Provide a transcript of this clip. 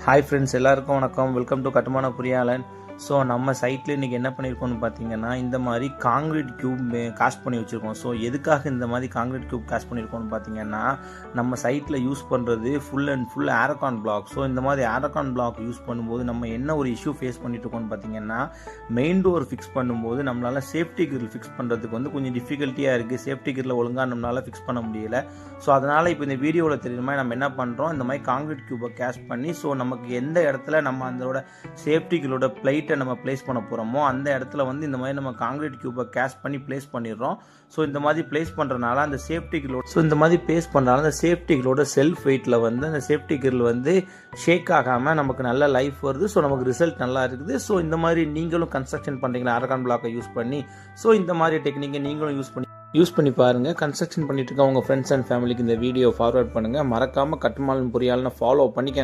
Hi friends, எல்லாருக்கும் வணக்கம். Welcome to கட்டுமான பொறியாளன். ஸோ நம்ம சைட்டில் இன்றைக்கி என்ன பண்ணியிருக்கோம்னு பார்த்தீங்கன்னா, இந்த மாதிரி காங்கிரீட் க்யூப் காஸ்ட் பண்ணி வச்சுருக்கோம். ஸோ எதுக்காக இந்த மாதிரி காங்கிரீட் க்யூப் காஸ்ட் பண்ணியிருக்கோம்னு பார்த்தீங்கன்னா, நம்ம சைட்டில் யூஸ் பண்ணுறது ஃபுல் அண்ட் ஃபுல் ஆரகான் பிளாக். ஸோ இந்த மாதிரி ஆரகான் பிளாக் யூஸ் பண்ணும்போது நம்ம என்ன ஒரு இஷ்யூ ஃபேஸ் பண்ணிட்டு இருக்கோம்னு பார்த்தீங்கன்னா, மெயின் டோர் ஃபிக்ஸ் பண்ணும்போது நம்மளால் சேஃப்டி கிரில் ஃபிக்ஸ் பண்ணுறதுக்கு கொஞ்சம் டிஃபிகல்ட்டியாக இருக்குது. சேஃப்டி கிரில் ஒழுங்காக நம்மளால் ஃபிக்ஸ் பண்ண முடியல. ஸோ அதனால் இப்போ இந்த வீடியோவில் தெரியுற மாதிரி நம்ம என்ன பண்ணுறோம், இந்த மாதிரி காங்கிரீட் க்யூபை கேஸ்ட் பண்ணி ஸோ நமக்கு எந்த இடத்துல நம்ம அதோட சேஃப்டி கிரிலோட பிளேட்டை நம்ம பிளேஸ் பண்ண போகிறோமோ அந்த இடத்துல இந்த மாதிரி நம்ம காங்கிரீட் க்யூபை கேஸ்ட் பண்ணி பிளேஸ் பண்ணிடுறோம். ஸோ இந்த மாதிரி பிளேஸ் பண்ணுறதுனால அந்த சேஃப்டி கிரிலோட இந்த மாதிரி பிளேஸ் பண்ணுறதுனால அந்த சேஃப்டி கிரிலோட செல்ஃப் வெயிட்டில் அந்த சேஃப்டி கிரில் ஷேக் ஆகாமல் நமக்கு நல்ல லைஃப் வருது. ஸோ நமக்கு ரிசல்ட் நல்லா இருக்குது. ஸோ இந்த மாதிரி நீங்களும் கன்ஸ்ட்ரக்ஷன் பண்ணுறீங்களா ஆரகான் பிளாக்கை யூஸ் பண்ணி, ஸோ இந்த மாதிரி டெக்னிக்கை நீங்களும் யூஸ் பண்ணி பாருங்கள். கன்ஸ்ட்ரக்ஷன் பண்ணிட்டு இருக்க உங்கள் ஃப்ரெண்ட்ஸ் அண்ட் ஃபேமிலிக்கு இந்த வீடியோ ஃபார்வர்ட் பண்ணுங்கள். மறக்காமல் கட்டுமானம் பொறியாளனை ஃபாலோ பண்ணிக்கங்க.